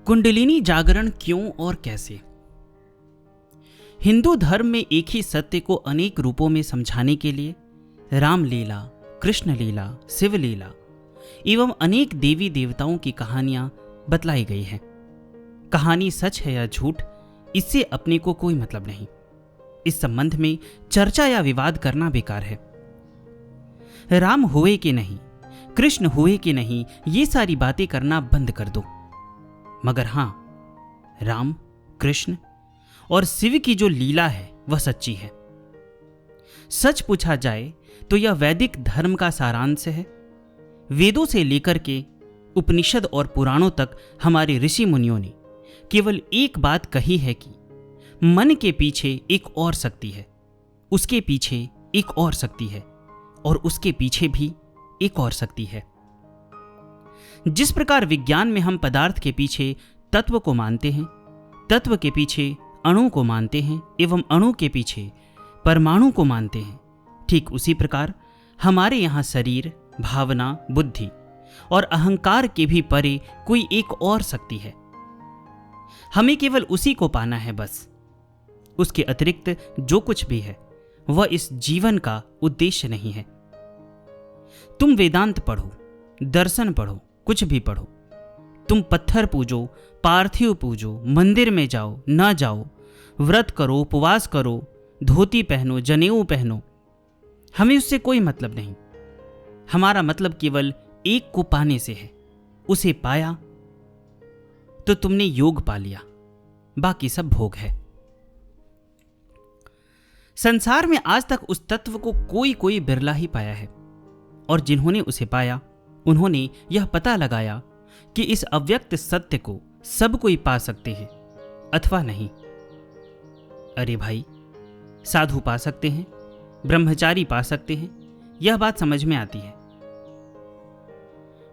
कुंडलिनी जागरण क्यों और कैसे? हिंदू धर्म में एक ही सत्य को अनेक रूपों में समझाने के लिए रामलीला, कृष्ण लीला, शिव लीला एवं अनेक देवी देवताओं की कहानियां बतलाई गई हैं। कहानी सच है या झूठ, इससे अपने को कोई मतलब नहीं। इस संबंध में चर्चा या विवाद करना बेकार है। राम हुए कि नहीं, कृष्ण हुए कि नहीं, ये सारी बातें करना बंद कर दो। मगर हां, राम, कृष्ण और शिव की जो लीला है वह सच्ची है। सच पूछा जाए तो यह वैदिक धर्म का सारांश है। वेदों से लेकर के उपनिषद और पुराणों तक हमारे ऋषि मुनियों ने केवल एक बात कही है कि मन के पीछे एक और शक्ति है, उसके पीछे एक और शक्ति है और उसके पीछे भी एक और शक्ति है। जिस प्रकार विज्ञान में हम पदार्थ के पीछे तत्व को मानते हैं, तत्व के पीछे अणु को मानते हैं एवं अणु के पीछे परमाणु को मानते हैं, ठीक उसी प्रकार हमारे यहाँ शरीर, भावना, बुद्धि और अहंकार के भी परे कोई एक और शक्ति है। हमें केवल उसी को पाना है बस। उसके अतिरिक्त जो कुछ भी है वह इस जीवन का उद्देश्य नहीं है। तुम वेदांत पढ़ो, दर्शन पढ़ो, कुछ भी पढ़ो, तुम पत्थर पूजो, पार्थिव पूजो, मंदिर में जाओ, ना जाओ, व्रत करो, उपवास करो, धोती पहनो, जनेऊ पहनो, हमें उससे कोई मतलब नहीं। हमारा मतलब केवल एक को पाने से है। उसे पाया तो तुमने योग पा लिया, बाकी सब भोग है। संसार में आज तक उस तत्व को कोई बिरला ही पाया है, और जिन्होंने उसे पाया उन्होंने यह पता लगाया कि इस अव्यक्त सत्य को सब कोई पा सकते हैं अथवा नहीं। अरे भाई, साधु पा सकते हैं, ब्रह्मचारी पा सकते हैं, यह बात समझ में आती है।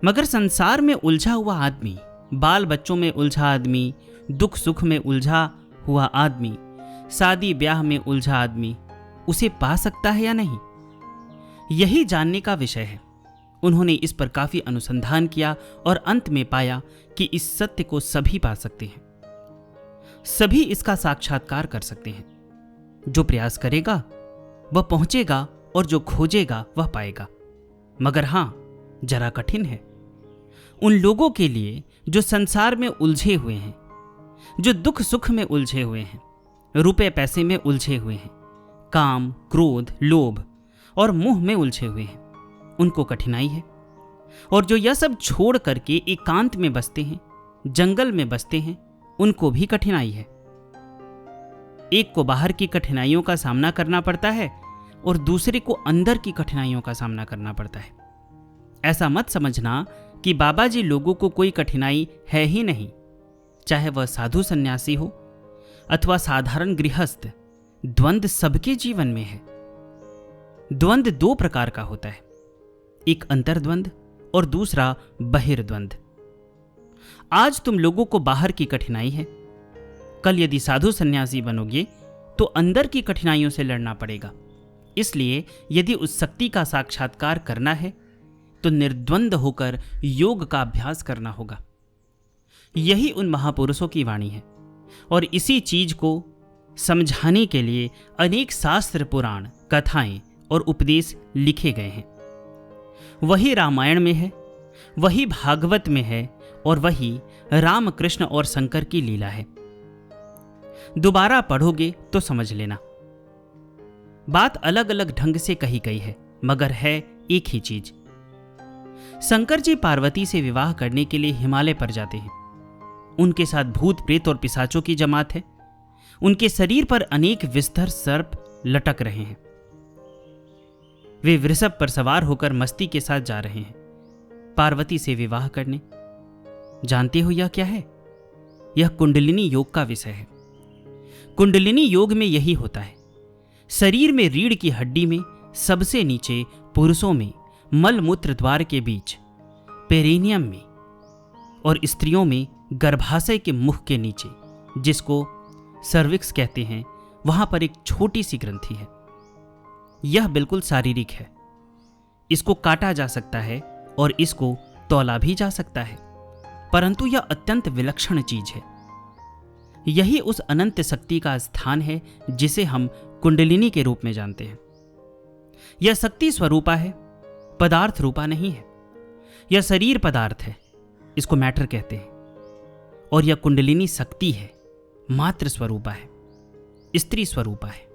मगर संसार में उलझा हुआ आदमी, बाल बच्चों में उलझा आदमी, दुख सुख में उलझा हुआ आदमी, शादी ब्याह में उलझा आदमी उसे पा सकता है या नहीं, यही जानने का विषय है। उन्होंने इस पर काफी अनुसंधान किया और अंत में पाया कि इस सत्य को सभी पा सकते हैं, सभी इसका साक्षात्कार कर सकते हैं। जो प्रयास करेगा वह पहुंचेगा और जो खोजेगा वह पाएगा। मगर हां, जरा कठिन है उन लोगों के लिए जो संसार में उलझे हुए हैं, जो दुख सुख में उलझे हुए हैं, रुपए पैसे में उलझे हुए हैं, काम, क्रोध, लोभ और मोह में उलझे हुए हैं, उनको कठिनाई है। और जो यह सब छोड़ करके एकांत में बसते हैं, जंगल में बसते हैं, उनको भी कठिनाई है। एक को बाहर की कठिनाइयों का सामना करना पड़ता है और दूसरे को अंदर की कठिनाइयों का सामना करना पड़ता है। ऐसा मत समझना कि बाबा जी लोगों को कोई कठिनाई है ही नहीं, चाहे वह साधु सन्यासी हो अथवा साधारण गृहस्थ, द्वंद्व सबके जीवन में है। द्वंद्व दो प्रकार का होता है, एक अंतर्द्वंद और दूसरा बहिर्द्वंद। आज तुम लोगों को बाहर की कठिनाई है, कल यदि साधु सन्यासी बनोगे तो अंदर की कठिनाइयों से लड़ना पड़ेगा। इसलिए यदि उस शक्ति का साक्षात्कार करना है तो निर्द्वंद होकर योग का अभ्यास करना होगा। यही उन महापुरुषों की वाणी है और इसी चीज को समझाने के लिए अनेक शास्त्र, पुराण, कथाएं और उपदेश लिखे गए हैं। वही रामायण में है, वही भागवत में है और वही राम, कृष्ण और शंकर की लीला है। दोबारा पढ़ोगे तो समझ लेना। बात अलग अलग ढंग से कही गई है, मगर है एक ही चीज। शंकर जी पार्वती से विवाह करने के लिए हिमालय पर जाते हैं। उनके साथ भूत प्रेत और पिशाचों की जमात है। उनके शरीर पर अनेक विषधर सर्प लटक रहे हैं। वे वृषभ पर सवार होकर मस्ती के साथ जा रहे हैं पार्वती से विवाह करने। जानते हो यह क्या है? यह कुंडलिनी योग का विषय है। कुंडलिनी योग में यही होता है। शरीर में रीढ़ की हड्डी में सबसे नीचे, पुरुषों में मल मूत्र द्वार के बीच, पेरिनियम में, और स्त्रियों में गर्भाशय के मुख के नीचे, जिसको सर्विक्स कहते हैं, वहां पर एक छोटी सी ग्रंथि है। यह बिल्कुल शारीरिक है। इसको काटा जा सकता है और इसको तौला भी जा सकता है। परंतु यह अत्यंत विलक्षण चीज है। यही उस अनंत शक्ति का स्थान है जिसे हम कुंडलिनी के रूप में जानते हैं। यह शक्ति स्वरूपा है, पदार्थ रूपा नहीं है। यह शरीर पदार्थ है, इसको मैटर कहते हैं, और यह कुंडलिनी शक्ति है, मात्र स्वरूपा है, स्त्री स्वरूपा है,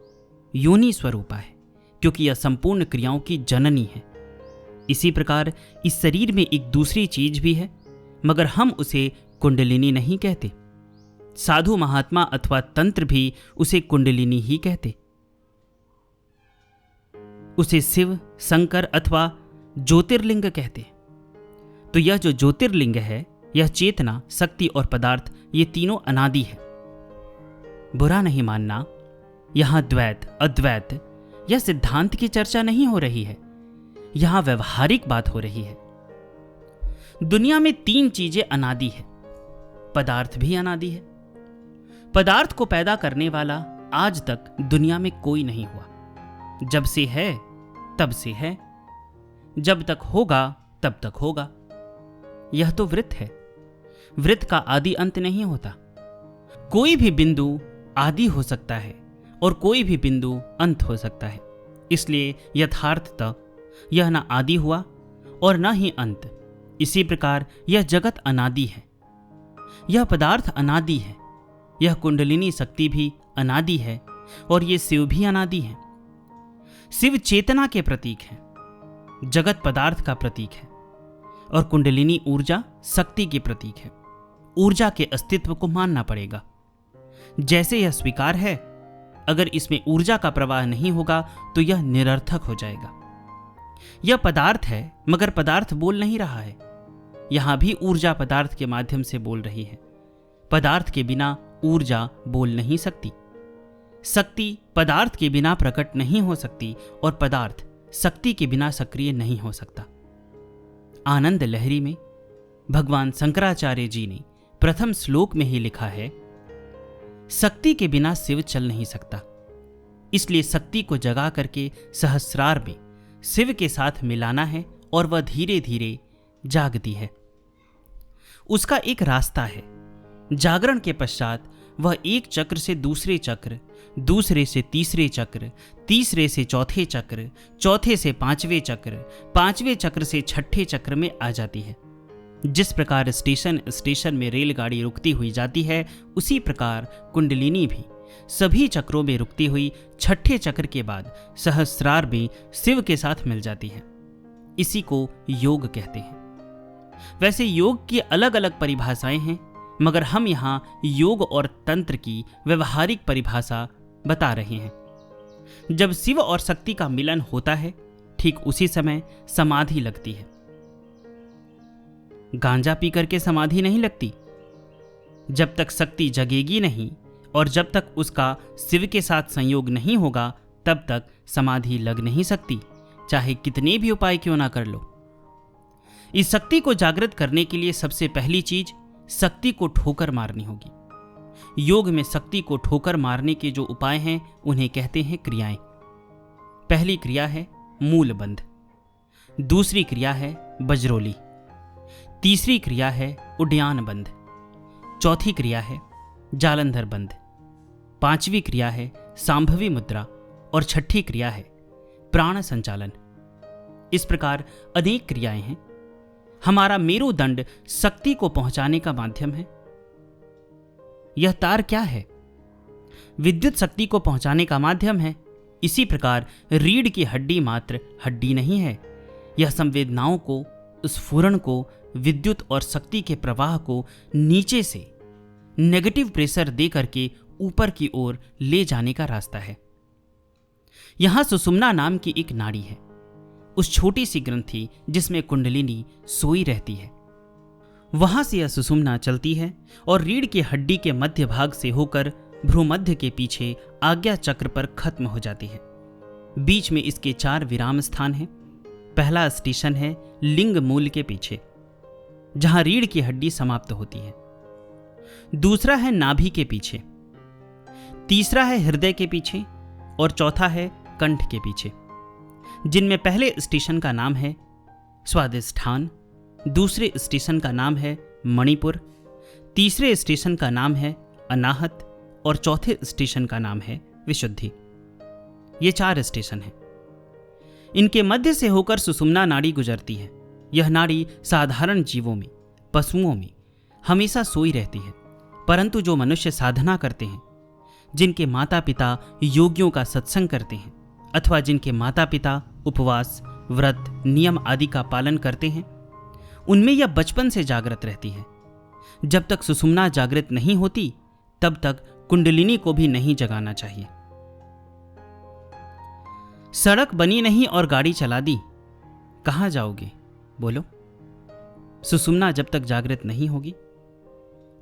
योनि स्वरूपा है, क्योंकि यह संपूर्ण क्रियाओं की जननी है। इसी प्रकार इस शरीर में एक दूसरी चीज भी है, मगर हम उसे कुंडलिनी नहीं कहते। साधु महात्मा अथवा तंत्र भी उसे कुंडलिनी ही कहते। उसे शिव, शंकर अथवा ज्योतिर्लिंग कहते। तो यह जो ज्योतिर्लिंग है, यह चेतना, शक्ति और पदार्थ, ये तीनों अनादि है। बुरा नहीं मानना, यहां द्वैत, अद्वैत या सिद्धांत की चर्चा नहीं हो रही है, यहां व्यवहारिक बात हो रही है। दुनिया में तीन चीजें अनादि है, पदार्थ भी अनादि है। पदार्थ को पैदा करने वाला आज तक दुनिया में कोई नहीं हुआ। जब से है तब से है, जब तक होगा तब तक होगा। यह तो वृत्त है, वृत्त का आदि अंत नहीं होता। कोई भी बिंदु आदि हो सकता है और कोई भी बिंदु अंत हो सकता है। इसलिए यथार्थतः यह न आदि हुआ और न ही अंत। इसी प्रकार यह जगत अनादि है, यह पदार्थ अनादि है, यह कुंडलिनी शक्ति भी अनादि है, और ये शिव भी अनादि है। शिव चेतना के प्रतीक है, जगत पदार्थ का प्रतीक है, और कुंडलिनी ऊर्जा शक्ति की प्रतीक है। ऊर्जा के अस्तित्व को मानना पड़ेगा। जैसे यह स्वीकार है, अगर इसमें ऊर्जा का प्रवाह नहीं होगा तो यह निरर्थक हो जाएगा। यह पदार्थ है, मगर पदार्थ बोल नहीं रहा है। यहां भी ऊर्जा पदार्थ के माध्यम से बोल रही है। पदार्थ के बिना ऊर्जा बोल नहीं सकती। शक्ति पदार्थ के बिना प्रकट नहीं हो सकती, और पदार्थ शक्ति के बिना सक्रिय नहीं हो सकता। आनंद लहरी में भगवान शंकराचार्य जी ने प्रथम श्लोक में ही लिखा है, शक्ति के बिना शिव चल नहीं सकता। इसलिए शक्ति को जगा करके सहस्रार में शिव के साथ मिलाना है, और वह धीरे धीरे जागती है। उसका एक रास्ता है। जागरण के पश्चात वह एक चक्र से दूसरे चक्र, दूसरे से तीसरे चक्र, तीसरे से चौथे चक्र, चौथे से पांचवें चक्र, पांचवें चक्र से छठे चक्र में आ जाती है। जिस प्रकार स्टेशन स्टेशन में रेलगाड़ी रुकती हुई जाती है, उसी प्रकार कुंडलिनी भी सभी चक्रों में रुकती हुई छठे चक्र के बाद सहस्रार में शिव के साथ मिल जाती है। इसी को योग कहते हैं। वैसे योग की अलग अलग परिभाषाएं हैं, मगर हम यहाँ योग और तंत्र की व्यवहारिक परिभाषा बता रहे हैं। जब शिव और शक्ति का मिलन होता है, ठीक उसी समय समाधि लगती है। गांजा पी करके समाधि नहीं लगती। जब तक शक्ति जगेगी नहीं और जब तक उसका शिव के साथ संयोग नहीं होगा, तब तक समाधि लग नहीं सकती, चाहे कितने भी उपाय क्यों ना कर लो। इस शक्ति को जागृत करने के लिए सबसे पहली चीज शक्ति को ठोकर मारनी होगी। योग में शक्ति को ठोकर मारने के जो उपाय हैं, उन्हें कहते हैं क्रियाएं। पहली क्रिया है मूल बंध, दूसरी क्रिया है बजरोली, तीसरी क्रिया है उड्डयन बंध, चौथी क्रिया है जालंधर बंध, पांचवी क्रिया है सांभवी मुद्रा, और छठी क्रिया है प्राण संचालन। इस प्रकार अनेक क्रियाएं हैं। हमारा मेरुदंड शक्ति को पहुंचाने का माध्यम है। यह तार क्या है? विद्युत शक्ति को पहुंचाने का माध्यम है। इसी प्रकार रीढ़ की हड्डी मात्र हड्डी नहीं है, यह संवेदनाओं को, स्फुरण को, विद्युत और शक्ति के प्रवाह को नीचे से नेगेटिव प्रेशर दे करके ऊपर की ओर ले जाने का रास्ता है। यहां सुषुम्ना नाम की एक नाड़ी है, उस छोटी सी ग्रंथि जिसमें कुंडलिनी सोई रहती है। वहां से यह सुषुम्ना चलती है और रीढ़ की हड्डी के मध्य भाग से होकर भ्रूमध्य के पीछे आज्ञा चक्र पर खत्म हो जाती है। बीच में इसके 4 विराम स्थान हैं। पहला स्टेशन है लिंग मूल के पीछे, जहां रीढ़ की हड्डी समाप्त होती है। दूसरा है नाभि के पीछे, तीसरा है हृदय के पीछे, और चौथा है कंठ के पीछे, जिनमें पहले स्टेशन का नाम है स्वादिष्ठान, दूसरे स्टेशन का नाम है मणिपुर, तीसरे स्टेशन का नाम है अनाहत और चौथे स्टेशन का नाम है विशुद्धि। ये 4 स्टेशन हैं। इनके मध्य से होकर सुषुम्ना नाड़ी गुजरती है। यह नाड़ी साधारण जीवों में, पशुओं में हमेशा सोई रहती है, परंतु जो मनुष्य साधना करते हैं, जिनके माता पिता योगियों का सत्संग करते हैं अथवा जिनके माता पिता उपवास, व्रत, नियम आदि का पालन करते हैं, उनमें यह बचपन से जागृत रहती है। जब तक सुषुम्ना जागृत नहीं होती तब तक कुंडलिनी को भी नहीं जगाना चाहिए। सड़क बनी नहीं और गाड़ी चला दी, कहां जाओगे बोलो? सुषुम्ना जब तक जागृत नहीं होगी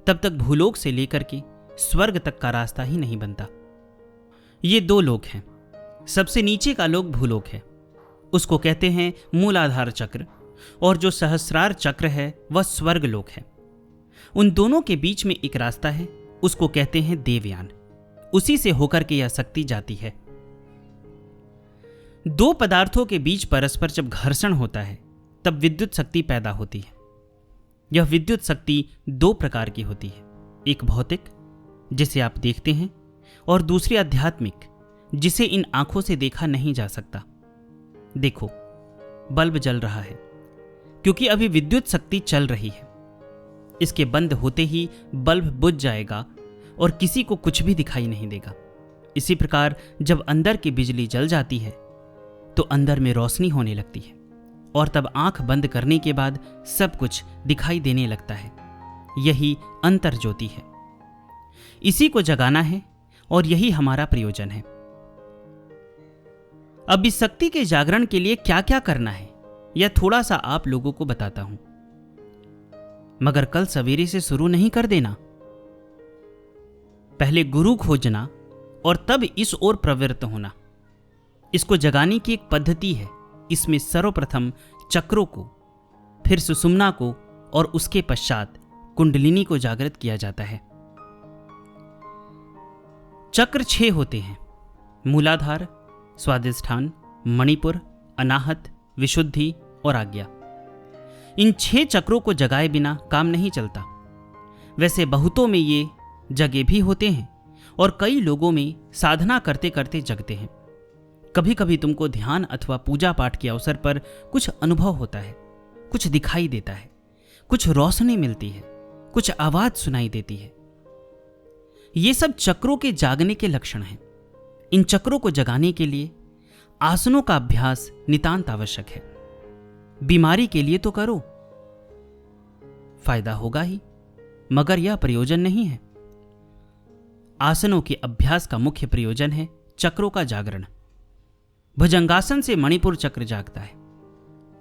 तब तक भूलोक से लेकर के स्वर्ग तक का रास्ता ही नहीं बनता। ये 2 लोक हैं। सबसे नीचे का लोक भूलोक है, उसको कहते हैं मूलाधार चक्र, और जो सहस्रार चक्र है वह स्वर्ग लोक है। उन दोनों के बीच में एक रास्ता है, उसको कहते हैं देवयान। उसी से होकर के यह शक्ति जाती है। 2 पदार्थों के बीच परस्पर जब घर्षण होता है तब विद्युत शक्ति पैदा होती है। यह विद्युत शक्ति 2 प्रकार की होती है, एक भौतिक जिसे आप देखते हैं और दूसरी आध्यात्मिक जिसे इन आंखों से देखा नहीं जा सकता। देखो, बल्ब जल रहा है क्योंकि अभी विद्युत शक्ति चल रही है। इसके बंद होते ही बल्ब बुझ जाएगा और किसी को कुछ भी दिखाई नहीं देगा। इसी प्रकार जब अंदर की बिजली जल जाती है तो अंदर में रोशनी होने लगती है और तब आंख बंद करने के बाद सब कुछ दिखाई देने लगता है। यही अंतर ज्योति है। इसी को जगाना है और यही हमारा प्रयोजन है। अब इस शक्ति के जागरण के लिए क्या क्या करना है यह थोड़ा सा आप लोगों को बताता हूं, मगर कल सवेरे से शुरू नहीं कर देना। पहले गुरु खोजना और तब इस ओर प्रवृत्त होना। इसको जगाने की एक पद्धति है। इसमें सर्वप्रथम चक्रों को, फिर सुषुम्ना को और उसके पश्चात कुंडलिनी को जागृत किया जाता है। चक्र 6 होते हैं, मूलाधार, स्वादिष्ठान, मणिपुर, अनाहत, विशुद्धि और आज्ञा। इन 6 चक्रों को जगाए बिना काम नहीं चलता। वैसे बहुतों में ये जगे भी होते हैं और कई लोगों में साधना करते करते जगते हैं। कभी कभी तुमको ध्यान अथवा पूजा पाठ के अवसर पर कुछ अनुभव होता है, कुछ दिखाई देता है, कुछ रोशनी मिलती है, कुछ आवाज सुनाई देती है। ये सब चक्रों के जागने के लक्षण हैं। इन चक्रों को जगाने के लिए आसनों का अभ्यास नितांत आवश्यक है। बीमारी के लिए तो करो, फायदा होगा ही, मगर यह प्रयोजन नहीं है। आसनों के अभ्यास का मुख्य प्रयोजन है चक्रों का जागरण। भुजंगासन से मणिपुर चक्र जागता है,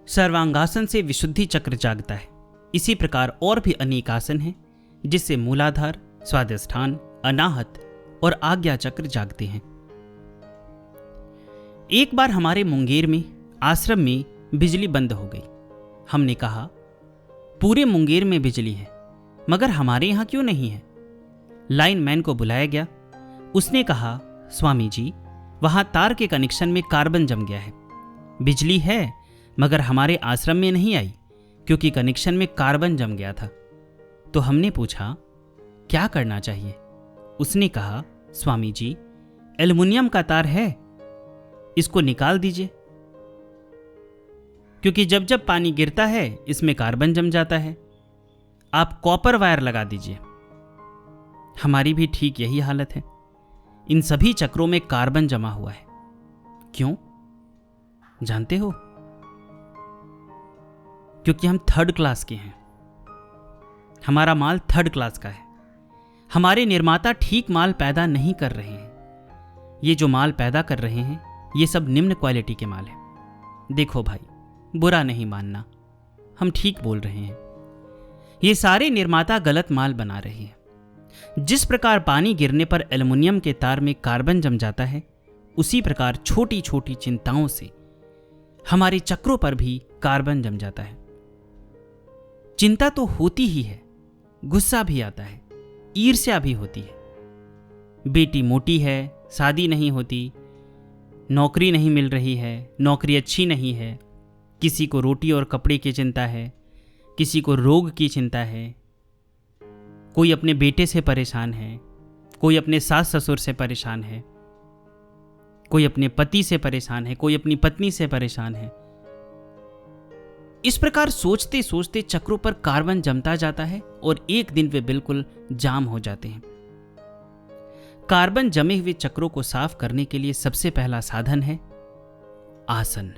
सर्वांगासन से विशुद्धि चक्र जागता है। इसी प्रकार और भी अनेक आसन हैं जिससे मूलाधार, स्वादिष्ठान, अनाहत और आज्ञा चक्र जागते हैं। एक बार हमारे मुंगेर में आश्रम में बिजली बंद हो गई। हमने कहा पूरे मुंगेर में बिजली है मगर हमारे यहां क्यों नहीं है? लाइनमैन को बुलाया गया। उसने कहा, स्वामी जी, वहां तार के कनेक्शन में कार्बन जम गया है। बिजली है मगर हमारे आश्रम में नहीं आई क्योंकि कनेक्शन में कार्बन जम गया था। तो हमने पूछा क्या करना चाहिए? उसने कहा, स्वामी जी, एल्युमिनियम का तार है, इसको निकाल दीजिए, क्योंकि जब जब पानी गिरता है इसमें कार्बन जम जाता है। आप कॉपर वायर लगा दीजिए। हमारी भी ठीक यही हालत है। इन सभी चक्रों में कार्बन जमा हुआ है। क्यों जानते हो? क्योंकि हम 3rd क्लास के हैं। हमारा माल 3rd क्लास का है। हमारे निर्माता ठीक माल पैदा नहीं कर रहे हैं। ये जो माल पैदा कर रहे हैं ये सब निम्न क्वालिटी के माल है। देखो भाई, बुरा नहीं मानना, हम ठीक बोल रहे हैं। ये सारे निर्माता गलत माल बना रहे हैं। जिस प्रकार पानी गिरने पर एल्युमिनियम के तार में कार्बन जम जाता है, उसी प्रकार छोटी छोटी चिंताओं से हमारे चक्रों पर भी कार्बन जम जाता है। चिंता तो होती ही है, गुस्सा भी आता है, ईर्ष्या भी होती है। बेटी मोटी है, शादी नहीं होती, नौकरी नहीं मिल रही है, नौकरी अच्छी नहीं है, किसी को रोटी और कपड़े की चिंता है, किसी को रोग की चिंता है, कोई अपने बेटे से परेशान है, कोई अपने सास ससुर से परेशान है, कोई अपने पति से परेशान है, कोई अपनी पत्नी से परेशान है। इस प्रकार सोचते सोचते चक्रों पर कार्बन जमता जाता है और एक दिन वे बिल्कुल जाम हो जाते हैं। कार्बन जमे हुए चक्रों को साफ करने के लिए सबसे पहला साधन है आसन।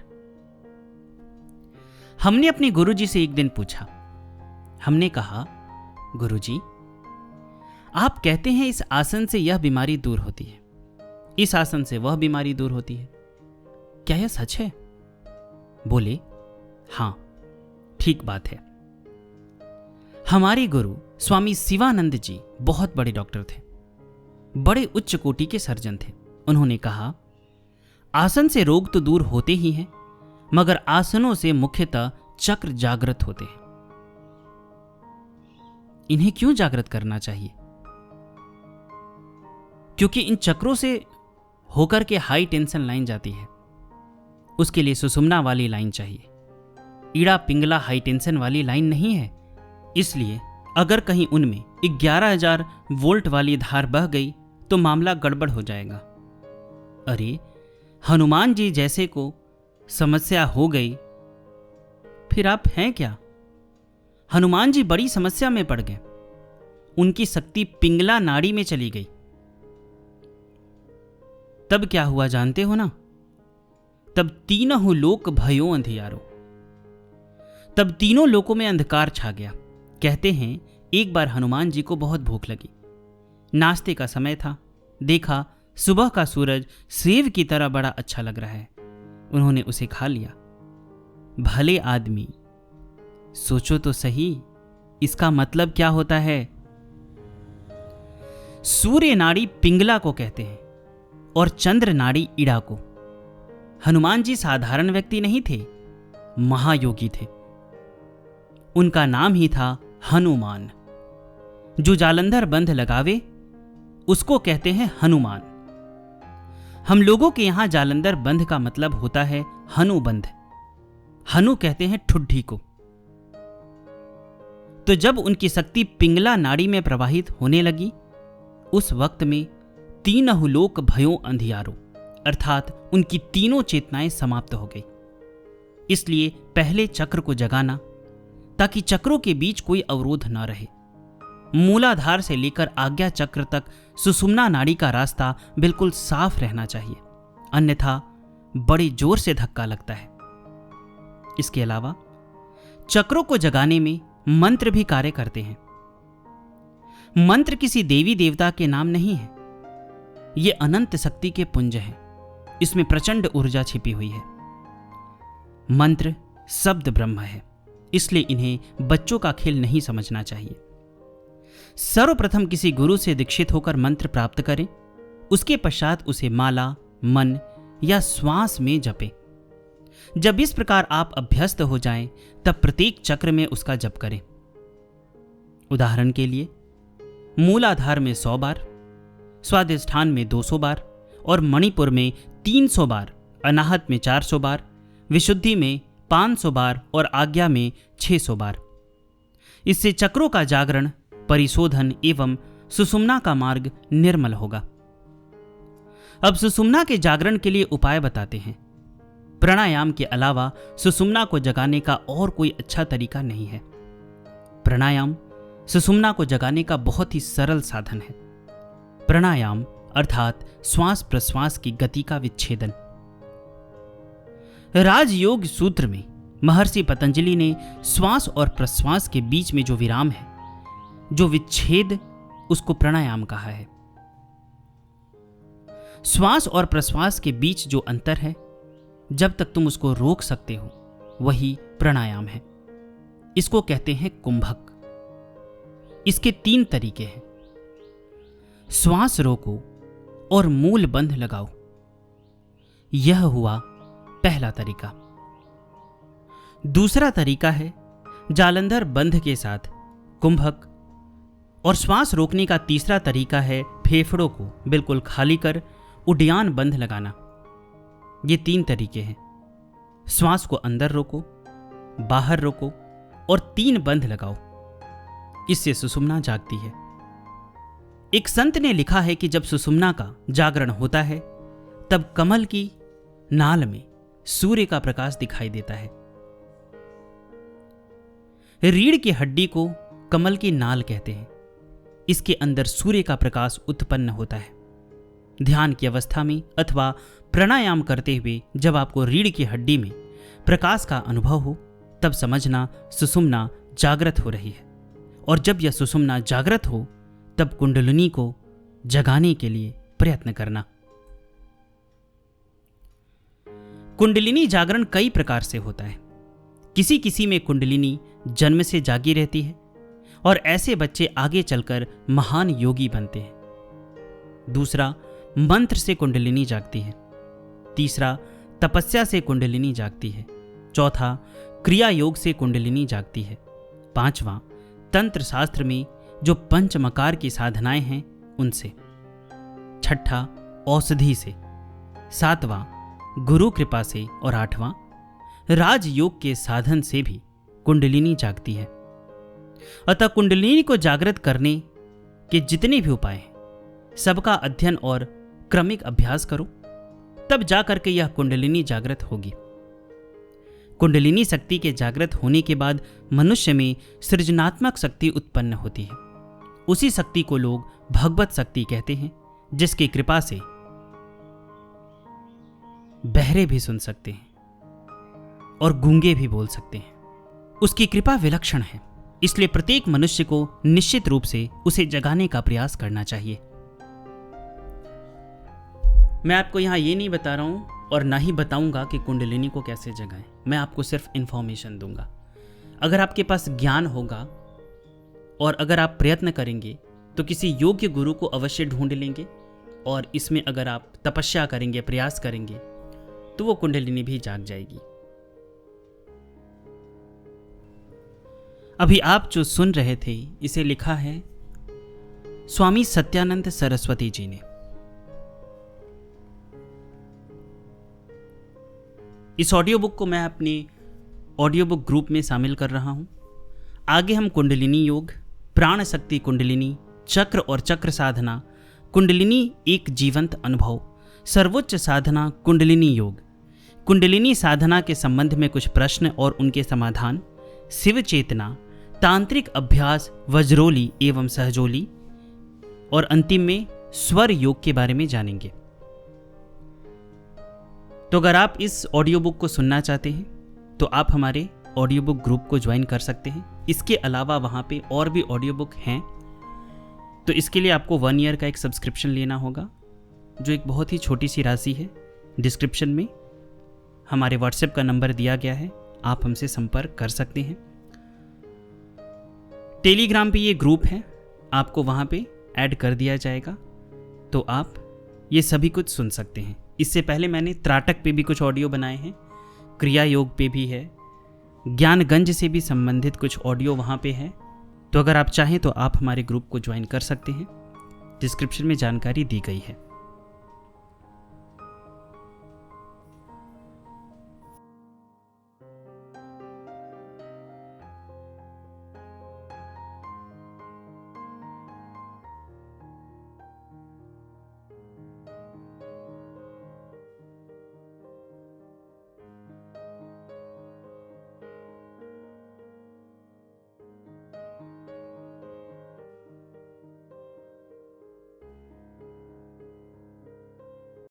हमने अपने गुरुजी से एक दिन पूछा, हमने कहा, गुरुजी, आप कहते हैं इस आसन से यह बीमारी दूर होती है, इस आसन से वह बीमारी दूर होती है, क्या यह सच है? बोले, हां, ठीक बात है। हमारे गुरु स्वामी शिवानंद जी बहुत बड़े डॉक्टर थे, बड़े उच्च कोटि के सर्जन थे। उन्होंने कहा, आसन से रोग तो दूर होते ही हैं, मगर आसनों से मुख्यतः चक्र जागृत होते हैं। इन्हें क्यों जागृत करना चाहिए? क्योंकि इन चक्रों से होकर के हाई टेंशन लाइन जाती है, उसके लिए सुषुम्ना वाली लाइन चाहिए। ईड़ा पिंगला हाई टेंशन वाली लाइन नहीं है। इसलिए अगर कहीं उनमें 11,000 वोल्ट वाली धार बह गई तो मामला गड़बड़ हो जाएगा। अरे, हनुमान जी जैसे को समस्या हो गई, फिर आप हैं क्या? हनुमान जी बड़ी समस्या में पड़ गए, उनकी शक्ति पिंगला नाड़ी में चली गई। तब क्या हुआ जानते हो ना? तब तीनों लोक भयो अंधियारो, तब तीनों लोकों में अंधकार छा गया। कहते हैं एक बार हनुमान जी को बहुत भूख लगी, नाश्ते का समय था, देखा सुबह का सूरज सेब की तरह बड़ा अच्छा लग रहा है, उन्होंने उसे खा लिया। भले आदमी, सोचो तो सही, इसका मतलब क्या होता है? सूर्य नाड़ी पिंगला को कहते हैं और चंद्र नाड़ी ईड़ा को। हनुमान जी साधारण व्यक्ति नहीं थे, महायोगी थे। उनका नाम ही था हनुमान। जो जालंधर बंध लगावे उसको कहते हैं हनुमान। हम लोगों के यहां जालंधर बंध का मतलब होता है हनुबंध। हनु कहते हैं ठुड्ढी को। तो जब उनकी शक्ति पिंगला नाड़ी में प्रवाहित होने लगी, उस वक्त में तीनों लोक भयो अंधियारो, अर्थात उनकी तीनों चेतनाएं समाप्त हो गई। इसलिए पहले चक्र को जगाना, ताकि चक्रों के बीच कोई अवरोध न रहे। मूलाधार से लेकर आज्ञा चक्र तक सुषुम्ना नाड़ी का रास्ता बिल्कुल साफ रहना चाहिए, अन्यथा बड़े जोर से धक्का लगता है। इसके अलावा चक्रों को जगाने में मंत्र भी कार्य करते हैं। मंत्र किसी देवी देवता के नाम नहीं है, ये अनंत शक्ति के पुंज हैं। इसमें प्रचंड ऊर्जा छिपी हुई है। मंत्र शब्द ब्रह्म है, इसलिए इन्हें बच्चों का खेल नहीं समझना चाहिए। सर्वप्रथम किसी गुरु से दीक्षित होकर मंत्र प्राप्त करें, उसके पश्चात उसे माला, मन या श्वास में जपें। जब इस प्रकार आप अभ्यस्त हो जाएं, तब प्रत्येक चक्र में उसका जप करें। उदाहरण के लिए, मूलाधार में 100 बार, स्वादिष्ठान में 200 बार और मणिपुर में 300 बार, अनाहत में 400 बार, विशुद्धि में 500 बार और आज्ञा में 600 बार। इससे चक्रों का जागरण, परिशोधन एवं सुषुम्ना का मार्ग निर्मल होगा। अब सुषुम्ना के जागरण के लिए उपाय बताते हैं। प्राणायाम के अलावा सुषुम्ना को जगाने का और कोई अच्छा तरीका नहीं है। प्राणायाम सुषुम्ना को जगाने का बहुत ही सरल साधन है। प्राणायाम अर्थात श्वास प्रश्वास की गति का विच्छेदन। राजयोग सूत्र में महर्षि पतंजलि ने श्वास और प्रश्वास के बीच में जो विराम है, जो विच्छेद, उसको प्राणायाम कहा है। श्वास और प्रश्वास के बीच जो अंतर है, जब तक तुम उसको रोक सकते हो, वही प्राणायाम है। इसको कहते हैं कुंभक। इसके 3 तरीके हैं। श्वास रोको और मूल बंध लगाओ, यह हुआ पहला तरीका। दूसरा तरीका है जालंधर बंध के साथ कुंभक, और श्वास रोकने का तीसरा तरीका है फेफड़ों को बिल्कुल खाली कर उड्डयन बंध लगाना। ये 3 तरीके हैं। श्वास को अंदर रोको, बाहर रोको और 3 बंध लगाओ। इससे सुषुम्ना जागती है। एक संत ने लिखा है कि जब सुषुम्ना का जागरण होता है तब कमल की नाल में सूर्य का प्रकाश दिखाई देता है। रीढ़ की हड्डी को कमल की नाल कहते हैं। इसके अंदर सूर्य का प्रकाश उत्पन्न होता है। ध्यान की अवस्था में अथवा प्राणायाम करते हुए जब आपको रीढ़ की हड्डी में प्रकाश का अनुभव हो तब समझना सुषुम्ना जागृत हो रही है, और जब यह सुषुम्ना जागृत हो तब कुंडलिनी को जगाने के लिए प्रयत्न करना। कुंडलिनी जागरण कई प्रकार से होता है। किसी किसी में कुंडलिनी जन्म से जागी रहती है और ऐसे बच्चे आगे चलकर महान योगी बनते हैं। दूसरा, मंत्र से कुंडलिनी जागती है। तीसरा, तपस्या से कुंडलिनी जागती है। चौथा, क्रिया योग से कुंडलिनी जागती है। पांचवा, तंत्र शास्त्र में जो पंचमकार की साधनाएं हैं उनसे। छठा, औषधि से। सातवां, गुरु कृपा से। और आठवां, राजयोग के साधन से भी कुंडलिनी जागती है। अतः कुंडलिनी को जागृत करने के जितने भी उपाय हैं सबका अध्ययन और क्रमिक अभ्यास करो, तब जाकर के यह कुंडलिनी जागृत होगी। कुंडलिनी शक्ति के जागृत होने के बाद मनुष्य में सृजनात्मक शक्ति उत्पन्न होती है। उसी शक्ति को लोग भगवत शक्ति कहते हैं, जिसकी कृपा से बहरे भी सुन सकते हैं और गूंगे भी बोल सकते हैं। उसकी कृपा विलक्षण है, इसलिए प्रत्येक मनुष्य को निश्चित रूप से उसे जगाने का प्रयास करना चाहिए। मैं आपको यहां ये नहीं बता रहा हूं और ना ही बताऊंगा कि कुंडलिनी को कैसे जगाएं। मैं आपको सिर्फ इंफॉर्मेशन दूंगा। अगर आपके पास ज्ञान होगा और अगर आप प्रयत्न करेंगे तो किसी योग्य गुरु को अवश्य ढूंढ लेंगे, और इसमें अगर आप तपस्या करेंगे, प्रयास करेंगे, तो वो कुंडलिनी भी जाग जाएगी। अभी आप जो सुन रहे थे इसे लिखा है स्वामी सत्यानंद सरस्वती जी ने। इस ऑडियो बुक को मैं अपने ऑडियो बुक ग्रुप में शामिल कर रहा हूं। आगे हम कुंडलिनी योग, प्राण शक्ति कुंडलिनी, चक्र और चक्र साधना, कुंडलिनी एक जीवंत अनुभव, सर्वोच्च साधना कुंडलिनी योग, कुंडलिनी साधना के संबंध में कुछ प्रश्न और उनके समाधान, शिव चेतना, तांत्रिक अभ्यास वज्रोली एवं सहजोली, और अंतिम में स्वर योग के बारे में जानेंगे। तो अगर आप इस ऑडियो बुक को सुनना चाहते हैं तो आप हमारे ऑडियो बुक ग्रुप को ज्वाइन कर सकते हैं। इसके अलावा वहाँ पे और भी ऑडियो बुक हैं, तो इसके लिए आपको 1 ईयर का एक सब्सक्रिप्शन लेना होगा, जो एक बहुत ही छोटी सी राशि है। डिस्क्रिप्शन में हमारे व्हाट्सएप का नंबर दिया गया है, आप हमसे संपर्क कर सकते हैं। टेलीग्राम पे ये ग्रुप है, आपको वहाँ पे ऐड कर दिया जाएगा, तो आप ये सभी कुछ सुन सकते हैं। इससे पहले मैंने त्राटक पे भी कुछ ऑडियो बनाए हैं, क्रिया योग पे भी है, ज्ञानगंज से भी संबंधित कुछ ऑडियो वहाँ पे है। तो अगर आप चाहें तो आप हमारे ग्रुप को ज्वाइन कर सकते हैं। डिस्क्रिप्शन में जानकारी दी गई है।